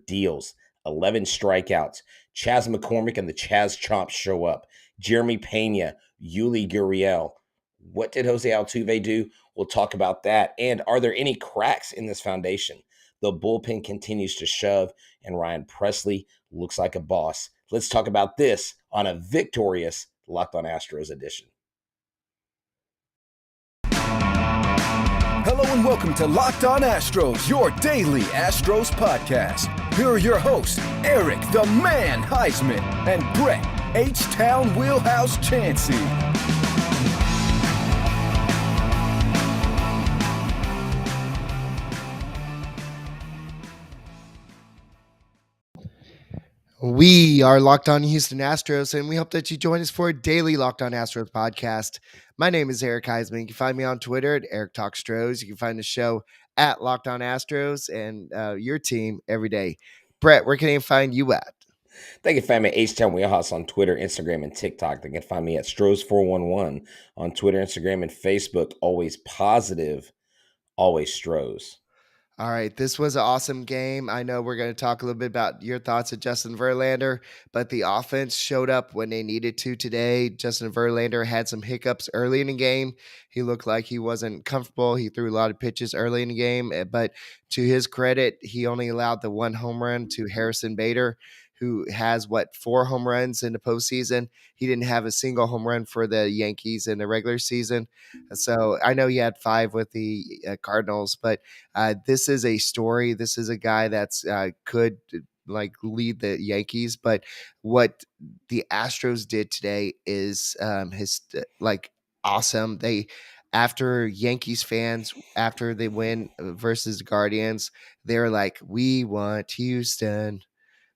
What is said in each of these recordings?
deals, 11 strikeouts. Chas McCormick and the Chas Chomps show up. Jeremy Peña, Yuli Gurriel. What did Jose Altuve do? We'll talk about that. And are there any cracks in this foundation? The bullpen continues to shove, and Ryan Presley looks like a boss. Let's talk about this on a victorious Locked On Astros edition. Hello and welcome to Locked On Astros, your daily Astros podcast. Here are your hosts, Eric the Man Huysman and Brett H-Town Wheelhouse Chancey. We are Locked On Houston Astros, and we hope that you join us for a daily Locked On Astros podcast. My name is Eric Huysman. You can find me on Twitter at Eric Talks Stros. You can find the show at Locked On Astros and your team every day. Brett, where can they find you at? They can find me at H-Town Wheelhouse on Twitter, Instagram, and TikTok. They can find me at Stros411 on Twitter, Instagram, and Facebook. Always positive, always Stros. All right, this was an awesome game. I know we're going to talk a little bit about your thoughts of Justin Verlander, but the offense showed up when they needed to today. Justin Verlander had some hiccups early in the game. He looked like he wasn't comfortable. He threw a lot of pitches early in the game, but to his credit, he only allowed the one home run to Harrison Bader, who has, 4 home runs in the postseason. He didn't have a single home run for the Yankees in the regular season. So I know he had 5 with the Cardinals, but this is a story. This is a guy that's could lead the Yankees. But what the Astros did today is awesome. After Yankees fans, after they win versus Guardians, they're like, we want Houston.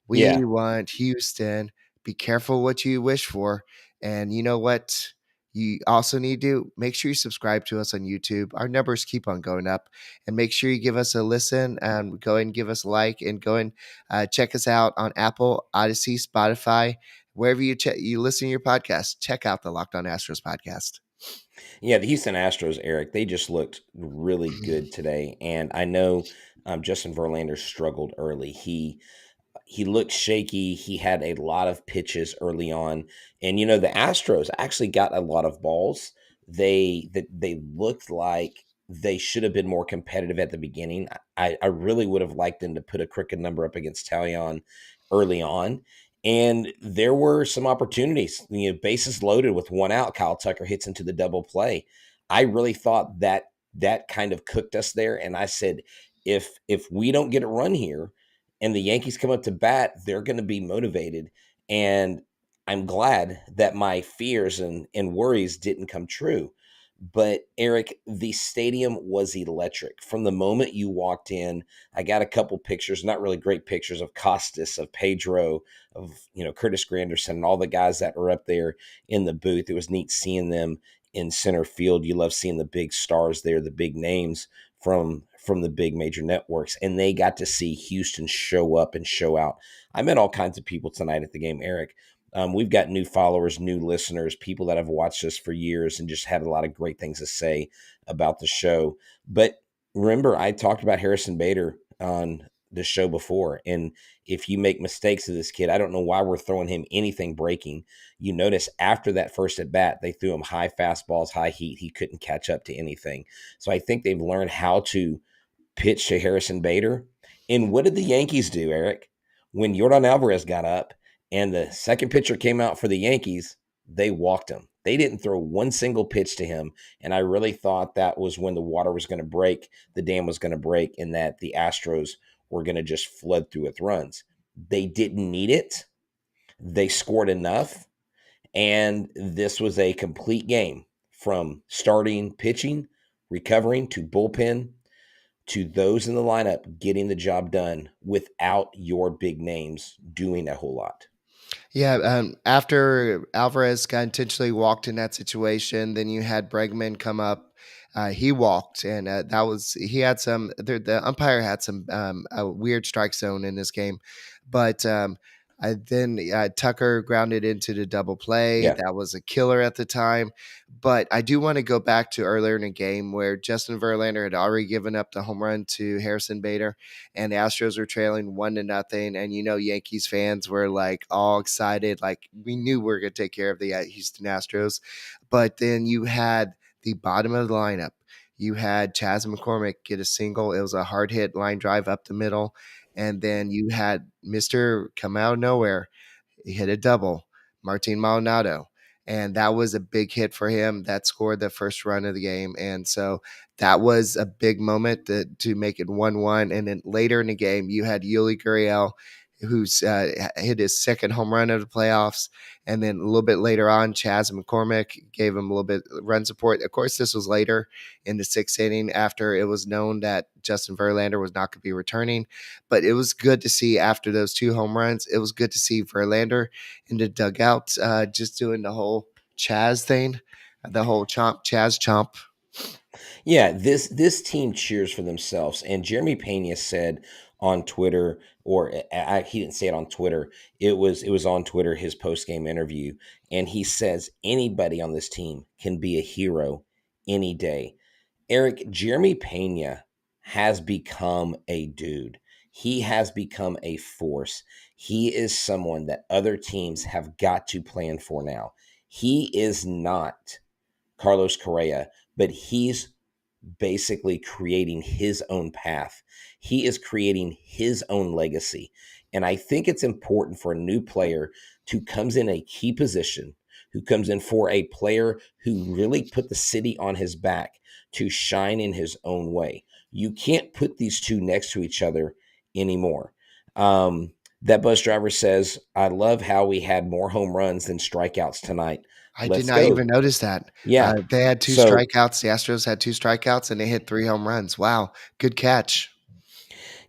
We want Houston. Be careful what you wish for. And you know what? You also need to make sure you subscribe to us on YouTube. Our numbers keep on going up. And make sure you give us a listen and go and give us a like and go and check us out on Apple, Odyssey, Spotify, wherever you listen to your podcast. Check out the Locked On Astros podcast. Yeah, the Houston Astros, Eric, they just looked really good today. And I know Justin Verlander struggled early. He looked shaky. He had a lot of pitches early on. And, the Astros actually got a lot of balls. They looked like they should have been more competitive at the beginning. I really would have liked them to put a crooked number up against Talion early on. And there were some opportunities. Bases loaded with 1 out. Kyle Tucker hits into the double play. I really thought that kind of cooked us there. And I said, if we don't get a run here, and the Yankees come up to bat, they're going to be motivated. And I'm glad that my fears and worries didn't come true. But, Eric, the stadium was electric. From the moment you walked in, I got a couple pictures, not really great pictures, of Costas, of Pedro, of Curtis Granderson, and all the guys that were up there in the booth. It was neat seeing them in center field. You love seeing the big stars there, the big names from the big major networks, and they got to see Houston show up and show out. I met all kinds of people tonight at the game, Eric. We've got new followers, new listeners, people that have watched us for years and just had a lot of great things to say about the show. But remember, I talked about Harrison Bader on the show before, and if you make mistakes to this kid, I don't know why we're throwing him anything breaking. You notice after that first at bat, they threw him high fastballs, high heat. He couldn't catch up to anything. So I think they've learned how to pitch to Harrison Bader. And what did the Yankees do, Eric? When Yordan Alvarez got up and the second pitcher came out for the Yankees, they walked him. They didn't throw one single pitch to him. And I really thought that was when the water was going to break, the dam was going to break, and that the Astros were going to just flood through with runs. They didn't need it. They scored enough. And this was a complete game from starting pitching, recovering, to bullpen, to those in the lineup getting the job done without your big names doing a whole lot. Yeah, after Alvarez got intentionally walked in that situation, then you had Bregman come up. He walked, and he had some. The umpire had some a weird strike zone in this game, but Then Tucker grounded into the double play. Yeah. That was a killer at the time. But I do want to go back to earlier in the game where Justin Verlander had already given up the home run to Harrison Bader, and the Astros were trailing 1-0. And Yankees fans were like all excited, like we knew we were going to take care of the Houston Astros. But then you had the bottom of the lineup. You had Chas McCormick get a single. It was a hard hit line drive up the middle. And then you had Mr. come out of nowhere. He hit a double, Martin Maldonado. And that was a big hit for him. That scored the first run of the game. And so that was a big moment to make it 1-1. And then later in the game, you had Yuli Gurriel, who's hit his second home run of the playoffs. And then a little bit later on, Chas McCormick gave him a little bit run support. Of course, this was later in the sixth inning after it was known that Justin Verlander was not going to be returning. But it was good to see after those two home runs. It was good to see Verlander in the dugout just doing the whole Chaz thing, the whole Chaz chomp. Yeah, this team cheers for themselves. And Jeremy Peña said on Twitter, or he didn't say it on Twitter. It was on Twitter, his post game interview, and he says anybody on this team can be a hero any day. Eric, Jeremy Peña has become a dude. He has become a force. He is someone that other teams have got to plan for now. He is not Carlos Correa, but he's basically creating his own path. He is creating his own legacy. And I think it's important for a new player who comes in a key position, who comes in for a player who really put the city on his back to shine in his own way. You can't put these two next to each other anymore. That bus driver says, I love how we had more home runs than strikeouts tonight. I did Let's not go. even notice that. Yeah. They had two So, strikeouts. The Astros had two strikeouts, and they hit 3 home runs. Wow, good catch.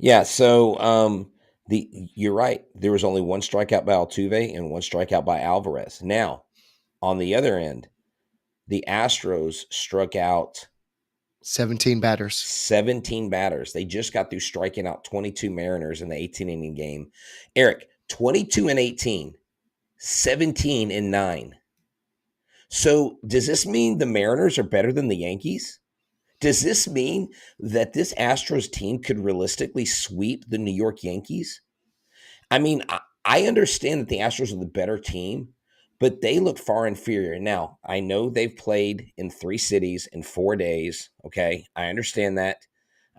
yeah. So, you're right. There was only one strikeout by Altuve and one strikeout by Alvarez. Now, on the other end, the Astros struck out 17 batters. 17 batters. They just got through striking out 22 Mariners in the 18-inning game. Eric, 22 and 18, 17 and 9. So does this mean the Mariners are better than the Yankees? Does this mean that this Astros team could realistically sweep the New York Yankees? I mean, I understand that the Astros are the better team, but they look far inferior. Now, I know they've played in 3 cities in 4 days. Okay, I understand that.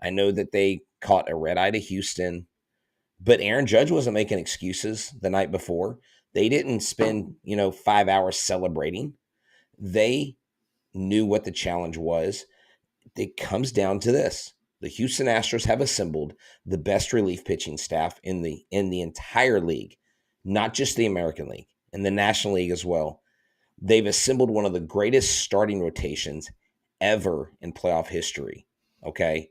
I know that they caught a red eye to Houston, but Aaron Judge wasn't making excuses the night before. They didn't spend, 5 hours celebrating. They knew what the challenge was. It comes down to this. The Houston Astros have assembled the best relief pitching staff in the entire league, not just the American League, in the National League as well. They've assembled one of the greatest starting rotations ever in playoff history, okay?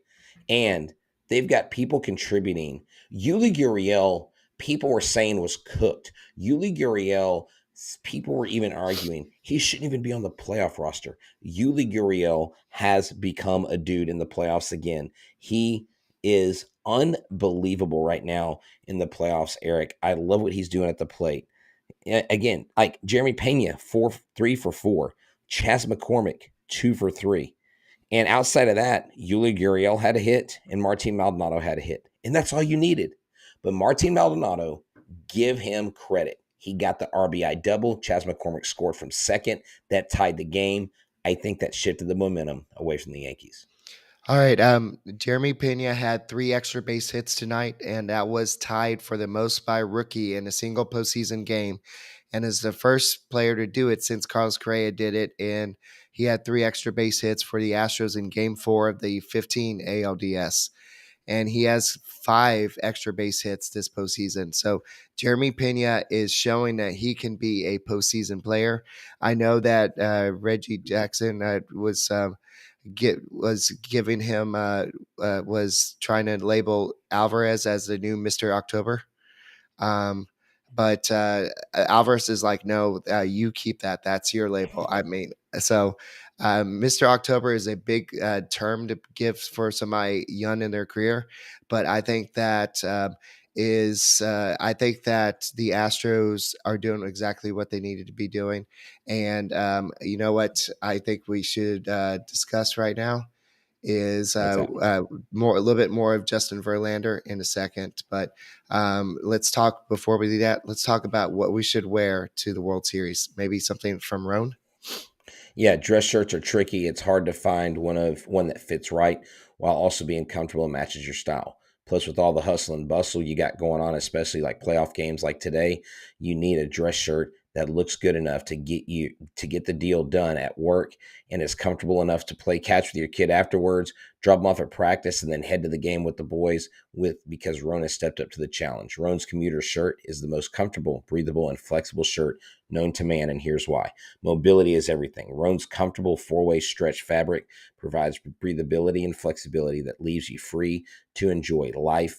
And they've got people contributing. Yuli Gurriel, people were saying was cooked. Yuli Gurriel, people were even arguing he shouldn't even be on the playoff roster. Yuli Gurriel has become a dude in the playoffs again. He is unbelievable right now in the playoffs, Eric. I love what he's doing at the plate. Again, like Jeremy Peña, 3 for 4. Chas McCormick, 2 for 3. And outside of that, Yuli Gurriel had a hit and Martin Maldonado had a hit. And that's all you needed. But Martin Maldonado, give him credit. He got the RBI double. Chas McCormick scored from second. That tied the game. I think that shifted the momentum away from the Yankees. All right. Jeremy Peña had 3 extra base hits tonight, and that was tied for the most by a rookie in a single postseason game, and is the first player to do it since Carlos Correa did it. And he had 3 extra base hits for the Astros in Game 4 of the 15 ALDS, and he has 5 extra base hits this postseason. So Jeremy Peña is showing that he can be a postseason player. I know that Reggie Jackson was giving him was trying to label Alvarez as the new Mr. October. But Alvarez is like, no, you keep that. That's your label. I mean, so Mr. October is a big term to give for somebody young in their career. But I think that is I think that the Astros are doing exactly what they needed to be doing. And you know what I think we should discuss right now is What's that? a little bit more of Justin Verlander in a second. But let's talk before we do that. Let's talk about what we should wear to the World Series. Maybe something from Roan. Yeah, dress shirts are tricky. It's hard to find one that fits right while also being comfortable and matches your style. Plus, with all the hustle and bustle you got going on, especially like playoff games like today, you need a dress shirt that looks good enough to get the deal done at work and is comfortable enough to play catch with your kid afterwards, drop them off at practice, and then head to the game with the boys because Rona stepped up to the challenge. Roan's commuter shirt is the most comfortable, breathable, and flexible shirt known to man, and here's why. Mobility is everything. Roan's comfortable four-way stretch fabric provides breathability and flexibility that leaves you free to enjoy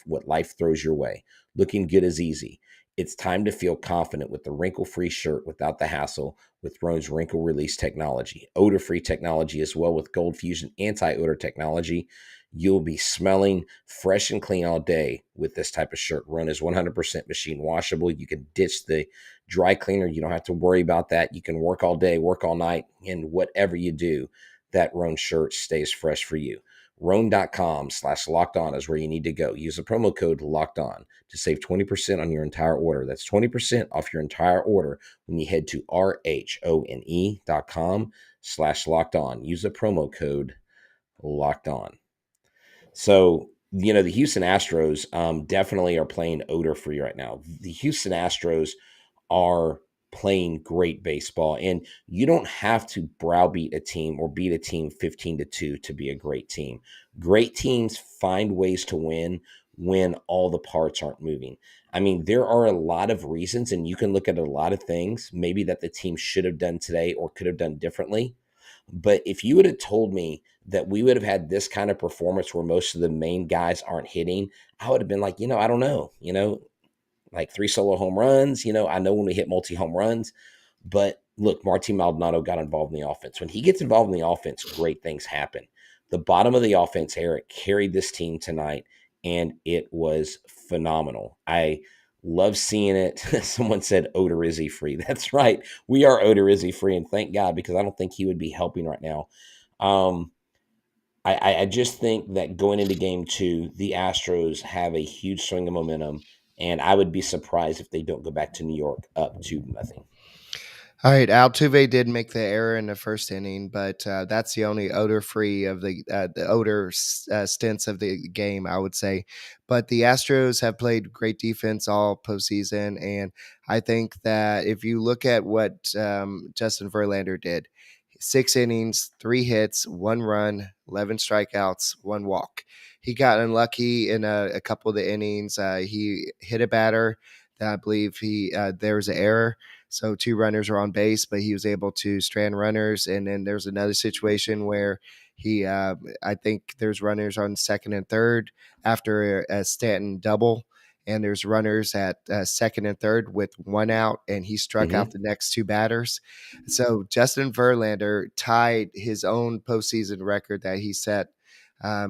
what life throws your way. Looking good is easy. It's time to feel confident with the wrinkle-free shirt without the hassle with Roan's wrinkle release technology. Odor-free technology as well with Gold Fusion anti-odor technology. You'll be smelling fresh and clean all day with this type of shirt. Roan is 100% machine washable. You can ditch the dry cleaner. You don't have to worry about that. You can work all day, work all night, and whatever you do, that Roan shirt stays fresh for you. Roan.com/locked on is where you need to go. Use the promo code locked on to save 20% on your entire order. That's 20% off your entire order when you head to RHONE.com/locked on. Use the promo code locked on. So, the Houston Astros definitely are playing odor free right now. The Houston Astros are playing great baseball, and you don't have to browbeat a team or beat a team 15-2 to be a great team. Great teams find ways to win when all the parts aren't moving. I mean, there are a lot of reasons, and you can look at a lot of things maybe that the team should have done today or could have done differently. But if you would have told me that we would have had this kind of performance where most of the main guys aren't hitting, I would have been like, I don't know, like 3 solo home runs. I know when we hit multi home runs, but look, Martin Maldonado got involved in the offense. When he gets involved in the offense, great things happen. The bottom of the offense, Eric, carried this team tonight, and it was phenomenal. I love seeing it. Someone said Odorizzi free. That's right. We are Odorizzi free, and thank God, because I don't think he would be helping right now. I just think that going into game 2, the Astros have a huge swing of momentum, and I would be surprised if they don't go back to New York up 2-0. All right, Altuve did make the error in the first inning, but that's the only odor-free of the odor stints of the game, I would say. But the Astros have played great defense all postseason, and I think that if you look at what Justin Verlander did, 6 innings, 3 hits, 1 run, 11 strikeouts, 1 walk. He got unlucky in a couple of the innings. He hit a batter that I believe there was an error. So 2 runners were on base, but he was able to strand runners. And then there's another situation where I think there's runners on second and third after a Stanton double. And there's runners at second and third with 1 out, and he struck out the next 2 batters. So Justin Verlander tied his own postseason record that he set. I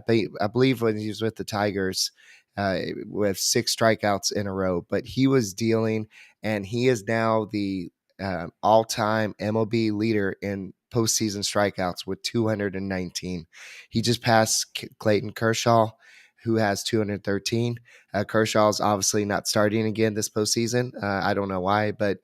believe when he was with the Tigers with 6 strikeouts in a row, but he was dealing, and he is now the all-time MLB leader in postseason strikeouts with 219. He just passed Clayton Kershaw, who has 213. Kershaw's obviously not starting again this postseason. I don't know why, but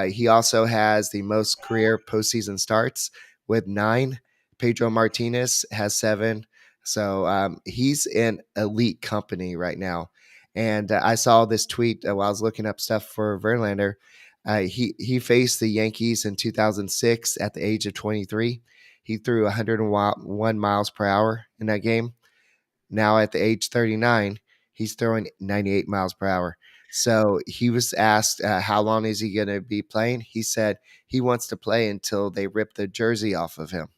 he also has the most career postseason starts with 9. Pedro Martinez has 7. So he's in elite company right now. And I saw this tweet while I was looking up stuff for Verlander. He faced the Yankees in 2006 at the age of 23. He threw 101 miles per hour in that game. Now at the age 39, he's throwing 98 miles per hour. So he was asked, how long is he going to be playing? He said he wants to play until they rip the jersey off of him.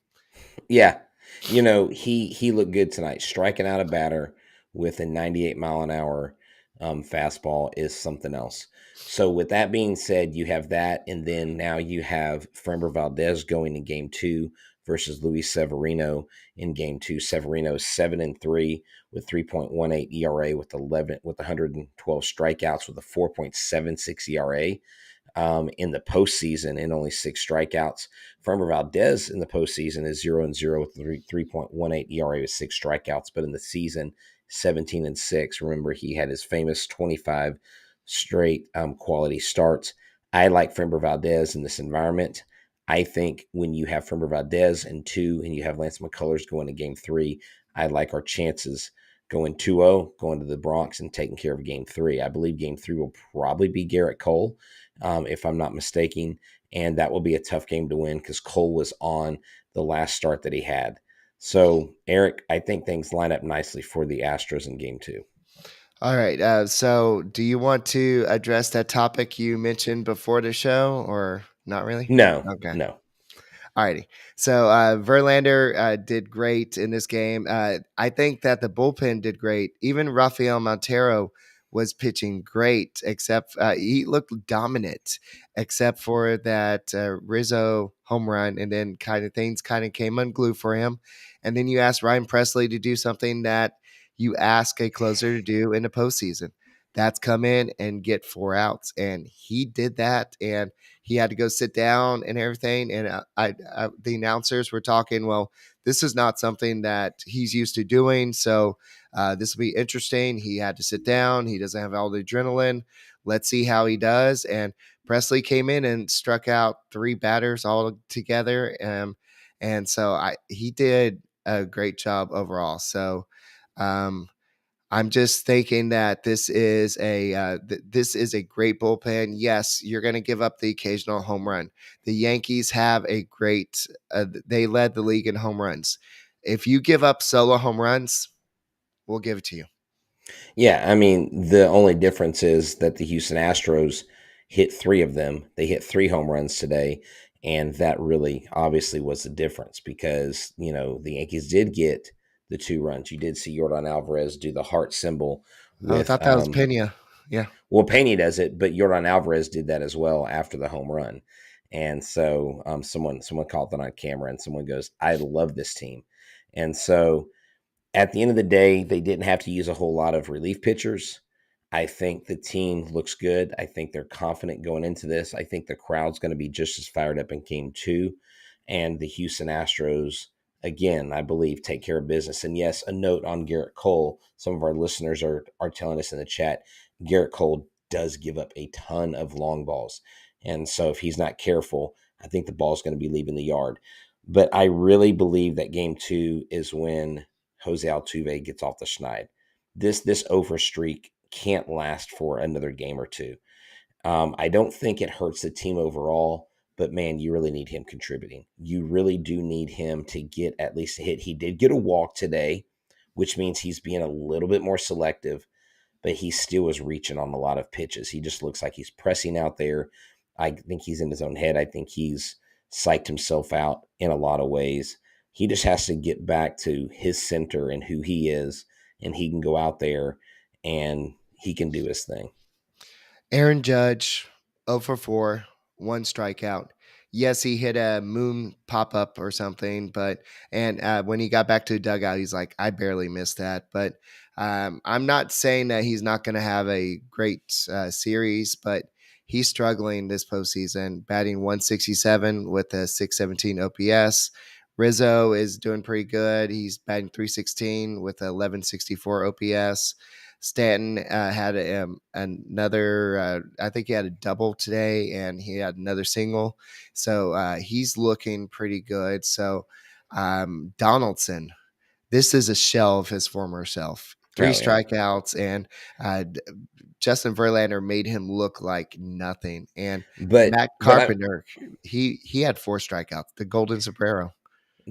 Yeah. He looked good tonight. Striking out a batter with a 98 mile an hour fastball is something else. So with that being said, you have that, and then now you have Framber Valdez going in game 2 versus Luis Severino in Game 2. Severino 7-3 with 3.18 ERA with 112 strikeouts with a 4.76 ERA. In the postseason and only 6 strikeouts. Framber Valdez in the postseason is 0-0 with 3.18 ERA with 6 strikeouts, but in the season, 17-6. Remember, he had his famous 25 straight quality starts. I like Framber Valdez in this environment. I think when you have Framber Valdez in 2 and you have Lance McCullers going to Game 3, I like our chances going 2-0, going to the Bronx and taking care of Game 3. I believe Game 3 will probably be Garrett Cole, if I'm not mistaken, and that will be a tough game to win because Cole was on the last start that he had. So, Eric, I think things line up nicely for the Astros in Game 2. All right. So do you want to address that topic you mentioned before the show or not really? No, Okay. no. Alrighty. So Verlander did great in this game. I think that the bullpen did great. Even Rafael Montero was pitching great, except he looked dominant, except for that Rizzo home run, and then things came unglued for him. And then you asked Ryan Presley to do something that you ask a closer to do in the postseason. That's come in and get 4 outs, and he did that. And he had to go sit down and everything. And the announcers were talking, well, this is not something that he's used to doing. So this will be interesting. He had to sit down. He doesn't have all the adrenaline. Let's see how he does. And Presley came in and struck out 3 batters all together. And so he did a great job overall. So I'm just thinking that this is a great bullpen. Yes, you're going to give up the occasional home run. The Yankees have a great. They led the league in home runs. If you give up solo home runs, we'll give it to you. Yeah, I mean, the only difference is that the Houston Astros hit 3 of them. They hit 3 home runs today, and that really obviously was the difference because, the Yankees did get the 2 runs. You did see Yordan Alvarez do the heart symbol I with thought that was Peña. Yeah. Well, Peña does it, but Yordan Alvarez did that as well after the home run. And so someone caught that on camera and someone goes, I love this team. And so at the end of the day, they didn't have to use a whole lot of relief pitchers. I think the team looks good. I think they're confident going into this. I think the crowd's going to be just as fired up in Game 2. And the Houston Astros, again, I believe, take care of business. And yes, a note on Garrett Cole. Some of our listeners are telling us in the chat, Garrett Cole does give up a ton of long balls. And so if he's not careful, I think the ball's going to be leaving the yard. But I really believe that Game 2 is when Jose Altuve gets off the schneid. This over streak can't last for another game or 2. I don't think it hurts the team overall, but man, you really need him contributing. You really do need him to get at least a hit. He did get a walk today, which means he's being a little bit more selective, but he still is reaching on a lot of pitches. He just looks like he's pressing out there. I think he's in his own head. I think he's psyched himself out in a lot of ways. He just has to get back to his center and who he is, and he can go out there and he can do his thing. Aaron Judge, 0 for 4, 1 strikeout. Yes, he hit a moon pop-up or something, but when he got back to the dugout, he's like, I barely missed that. But I'm not saying that he's not going to have a great series, but he's struggling this postseason, batting 167 with a 617 OPS. Rizzo is doing pretty good. He's batting 316 with a 1164 OPS. Stanton had another, I think he had a double today, and he had another single. So he's looking pretty good. So Donaldson, this is a shell of his former self. 3 strikeouts, and Justin Verlander made him look like nothing. And Matt Carpenter, he had 4 strikeouts, the golden sombrero.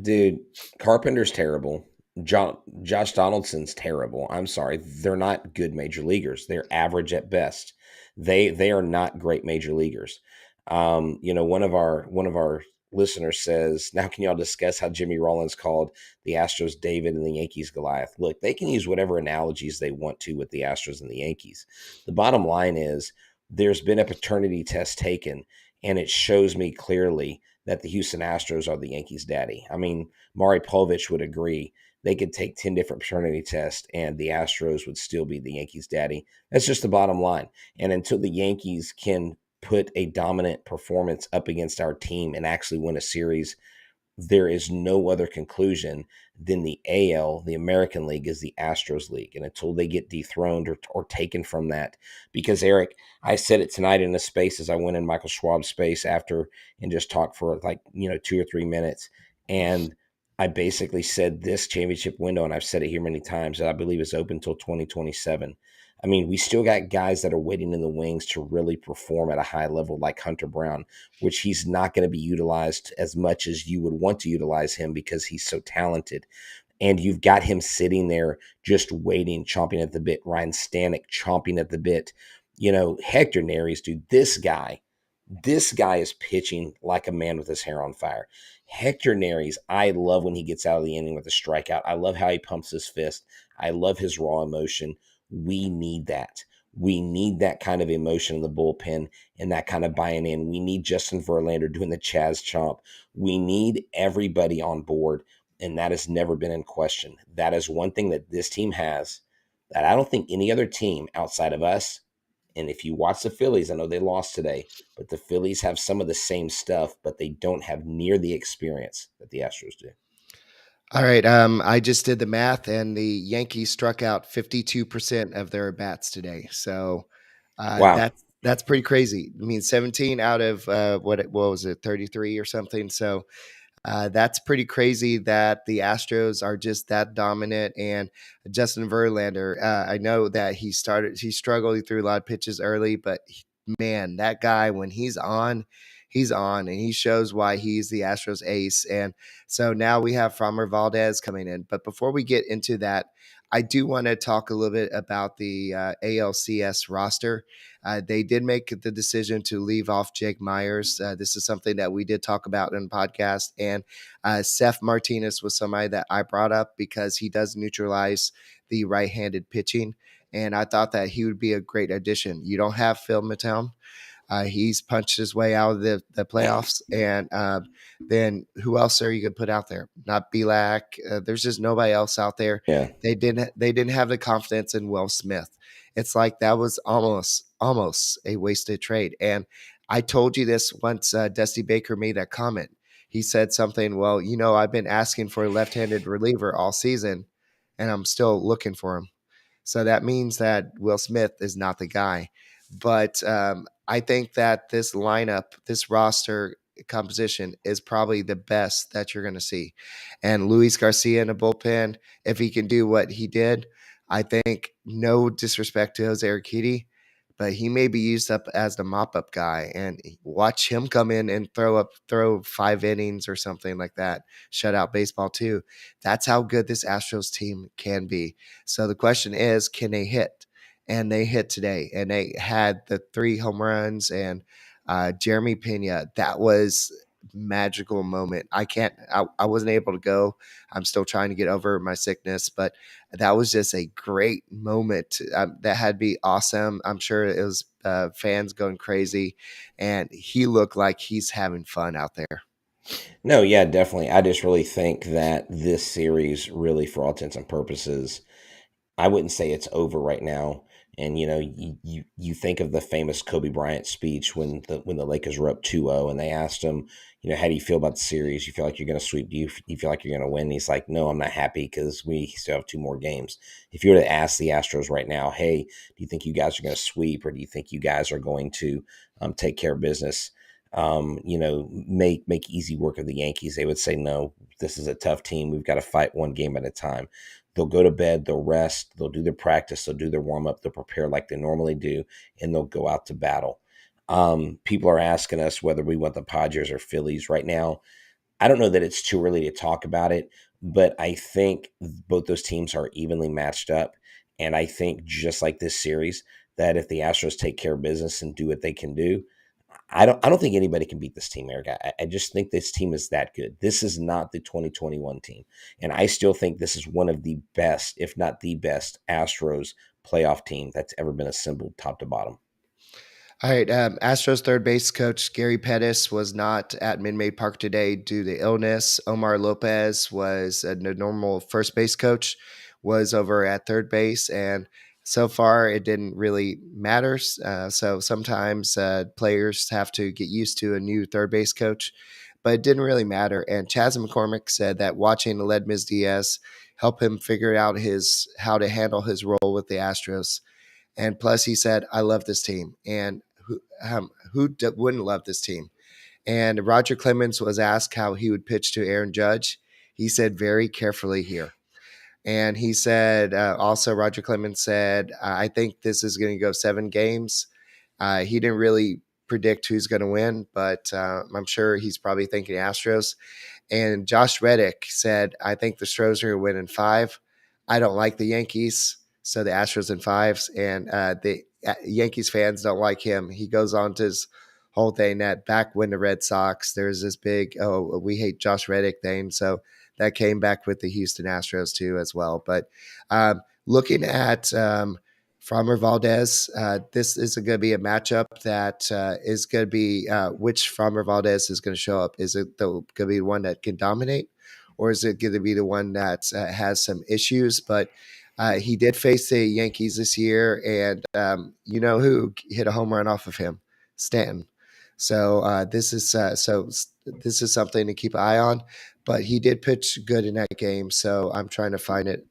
Dude, Carpenter's terrible. Josh Donaldson's terrible. I'm sorry. They're not good major leaguers. They're average at best. They are not great major leaguers. One of our listeners says, now can y'all discuss how Jimmy Rollins called the Astros David and the Yankees Goliath? Look, they can use whatever analogies they want to with the Astros and the Yankees. The bottom line is there's been a paternity test taken, and it shows me clearly that the Houston Astros are the Yankees' daddy. I mean, Maury Povich would agree. They could take 10 different paternity tests and the Astros would still be the Yankees' daddy. That's just the bottom line. And until the Yankees can put a dominant performance up against our team and actually win a series, there is no other conclusion than the AL, the American League, is the Astros League. And until they get dethroned or taken from that, because Eric, I said it tonight in a space as I went in Michael Schwab's space after and just talked for like, 2 or 3 minutes. And I basically said this championship window, and I've said it here many times, that I believe is open until 2027. I mean, we still got guys that are waiting in the wings to really perform at a high level, like Hunter Brown, which he's not going to be utilized as much as you would want to utilize him because he's so talented. And you've got him sitting there just waiting, chomping at the bit. Ryan Stanek chomping at the bit. Hector Neris, dude, this guy is pitching like a man with his hair on fire. Hector Neris, I love when he gets out of the inning with a strikeout. I love how he pumps his fist. I love his raw emotion. We need that. We need that kind of emotion in the bullpen and that kind of buying in. We need Justin Verlander doing the Chaz chomp. We need everybody on board, and that has never been in question. That is one thing that this team has that I don't think any other team outside of us. And if you watch the Phillies, I know they lost today, but the Phillies have some of the same stuff, but they don't have near the experience that the Astros do. All right. I just did the math, and the Yankees struck out 52% of their bats today. So Wow. that's pretty crazy. I mean, 17 out of what was it, 33 or something. So that's pretty crazy that the Astros are just that dominant. And Justin Verlander, I know that he struggled. He threw a lot of pitches early, but man, that guy, when he's on, and he shows why he's the Astros ace. And so now we have Framber Valdez coming in. But before we get into that, I do want to talk a little bit about the ALCS roster. They did make the decision to leave off Jake Myers. This is something that we did talk about in the podcast. And Seth Martinez was somebody that I brought up because he does neutralize the right-handed pitching. And I thought that he would be a great addition. You don't have Phil Maton. He's punched his way out of the playoffs. And then who else are you going to put out there? Not Belak. There's just nobody else out there. Yeah. They didn't have the confidence in Will Smith. It's like that was almost a wasted trade. And I told you this once Dusty Baker made that comment. He said something, well, I've been asking for a left-handed reliever all season, and I'm still looking for him. So that means that Will Smith is not the guy. But I think that this lineup, this roster composition is probably the best that you're going to see. And Luis Garcia in a bullpen, if he can do what he did, I think, no disrespect to Jose Urquidy, but he may be used up as the mop-up guy, and watch him come in and throw 5 innings or something like that, shutout baseball too. That's how good this Astros team can be. So the question is, can they hit? And they hit today, and they had the 3 home runs, and Jeremy Peña, that was magical moment. I wasn't able to go. I'm still trying to get over my sickness, but that was just a great moment. That had to be awesome. I'm sure it was fans going crazy, and he looked like he's having fun out there. No, yeah, definitely. I just really think that this series really, for all intents and purposes, I wouldn't say it's over right now. And you think of the famous Kobe Bryant speech when the Lakers were up 2-0 and they asked him, how do you feel about the series? You feel like you're going to sweep? Do you feel like you're going to win? And he's like, no, I'm not happy because we still have 2 more games. If you were to ask the Astros right now, hey, do you think you guys are going to sweep, or do you think you guys are going to take care of business? Make easy work of the Yankees? They would say, no, this is a tough team. We've got to fight one game at a time. They'll go to bed, they'll rest, they'll do their practice, they'll do their warm-up, they'll prepare like they normally do, and they'll go out to battle. People are asking us whether we want the Padres or Phillies right now. I don't know that it's too early to talk about it, but I think both those teams are evenly matched up. And I think just like this series, that if the Astros take care of business and do what they can do, I don't think anybody can beat this team, Eric. I just think this team is that good. This is not the 2021 team. And I still think this is one of the best, if not the best, Astros playoff team that's ever been assembled top to bottom. All right. Astros third base coach Gary Pettis was not at Minmay Park today due to illness. Omar Lopez was a normal first base coach, was over at third base, and so far it didn't really matter. So sometimes players have to get used to a new third base coach, but it didn't really matter. And Chaz McCormick said that watching Aledmys Diaz helped him figure out how to handle his role with the Astros. And plus, he said, "I love this team," and wouldn't love this team? And Roger Clemens was asked how he would pitch to Aaron Judge. He said, "Very carefully here." And he said, also, Roger Clemens said, "I think this is going to go 7 games." He didn't really predict who's going to win, but I'm sure he's probably thinking Astros. And Josh Reddick said, "I think the Astros are going to win in 5. I don't like the Yankees, so the Astros in 5s." And the Yankees fans don't like him. He goes on to his whole thing that back when the Red Sox, there's this big, "Oh, we hate Josh Reddick" thing. So that came back with the Houston Astros too as well. But looking at Framber Valdez, this is going to be a matchup that is going to be which Framber Valdez is going to show up. Is it going to be one that can dominate, or is it going to be the one that has some issues? But he did face the Yankees this year, and you know who hit a home run off of him? Stanton. So this is something to keep an eye on. But he did pitch good in that game, so I'm trying to find it.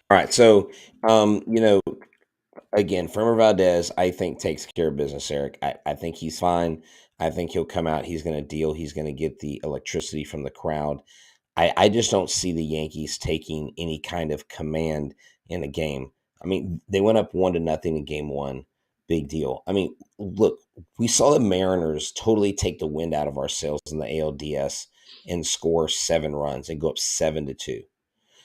All right. So, again, Framber Valdez, I think, takes care of business, Eric. I think he's fine. I think he'll come out. He's going to deal. He's going to get the electricity from the crowd. I just don't see the Yankees taking any kind of command in a game. I mean, they went up 1-0 in game 1. Big deal. I mean, look, we saw the Mariners totally take the wind out of our sails in the ALDS and score 7 runs and go up 7-2.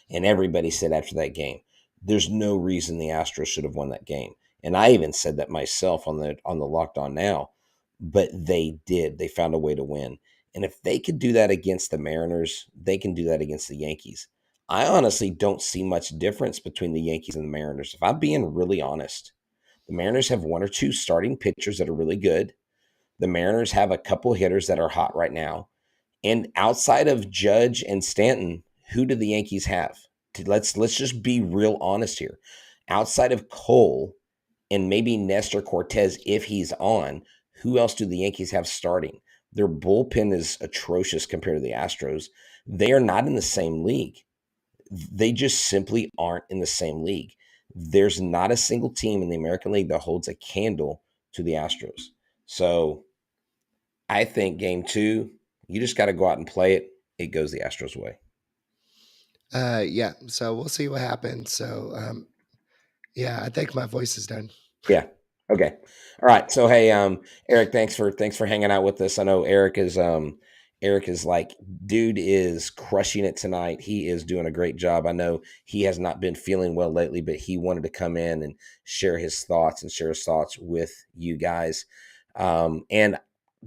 And everybody said after that game, there's no reason the Astros should have won that game. And I even said that myself on the Locked On Now, but they did. They found a way to win. And if they could do that against the Mariners, they can do that against the Yankees. I honestly don't see much difference between the Yankees and the Mariners. If I'm being really honest, the Mariners have 1 or 2 starting pitchers that are really good. The Mariners have a couple hitters that are hot right now. And outside of Judge and Stanton, who do the Yankees have? Let's just be real honest here. Outside of Cole and maybe Nestor Cortez, if he's on, who else do the Yankees have starting? Their bullpen is atrocious compared to the Astros. They are not in the same league. They just simply aren't in the same league. There's not a single team in the American League that holds a candle to the Astros. So I think game 2, you just got to go out and play it. It goes the Astros' way. Yeah, so we'll see what happens. So, yeah, I think my voice is done. Yeah. Okay. All right. So, hey, Eric, thanks for hanging out with us. I know Eric is like, dude is crushing it tonight. He is doing a great job. I know he has not been feeling well lately, but he wanted to come in and share his thoughts with you guys. And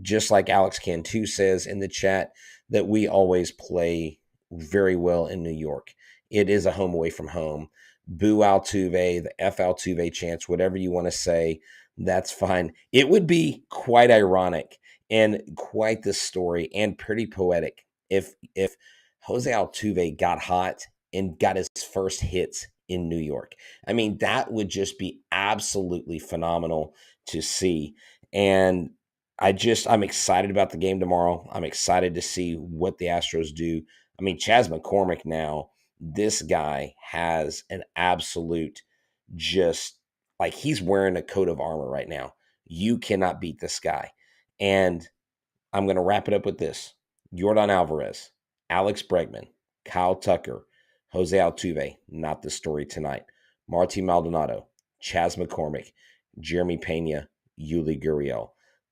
just like Alex Cantu says in the chat, that we always play very well in New York. It is a home away from home. Boo Altuve, the F Altuve chants, whatever you want to say, that's fine. It would be quite ironic and quite the story and pretty poetic if Jose Altuve got hot and got his first hits in New York. I mean, that would just be absolutely phenomenal to see. And I'm excited about the game tomorrow. I'm excited to see what the Astros do. I mean, Chas McCormick now, this guy has an absolute just like he's wearing a coat of armor right now. You cannot beat this guy. And I'm going to wrap it up with this. Yordan Alvarez, Alex Bregman, Kyle Tucker, Jose Altuve, not the story tonight. Marty Maldonado, Chas McCormick, Jeremy Peña, Yuli Gurriel.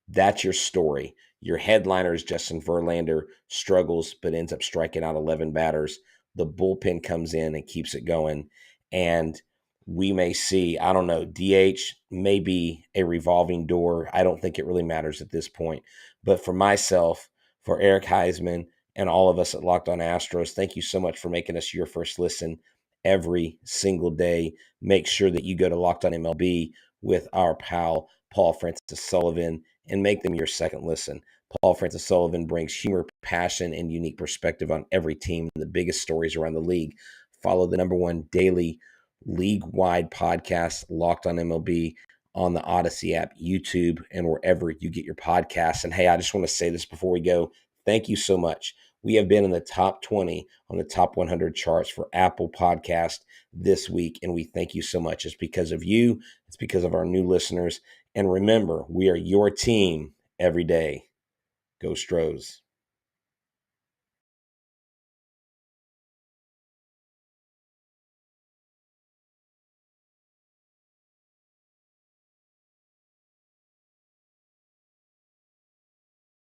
That's your story. Your headliner is Justin Verlander, struggles but ends up striking out 11 batters. The bullpen comes in and keeps it going. And we may see, I don't know, DH may be a revolving door. I don't think it really matters at this point. But for myself, for Eric Huysman, and all of us at Locked On Astros, thank you so much for making us your first listen every single day. Make sure that you go to Locked On MLB with our pal, Paul Francis Sullivan, and make them your second listen. Paul Francis Sullivan brings humor, passion, and unique perspective on every team and the biggest stories around the league. Follow the #1 daily league-wide podcast, Locked On MLB, on the Odyssey app, YouTube, and wherever you get your podcasts. And hey, I just want to say this before we go. Thank you so much. We have been in the top 20 on the top 100 charts for Apple Podcast this week, and we thank you so much. It's because of you. It's because of our new listeners. And remember, we are your team every day. Go Stros.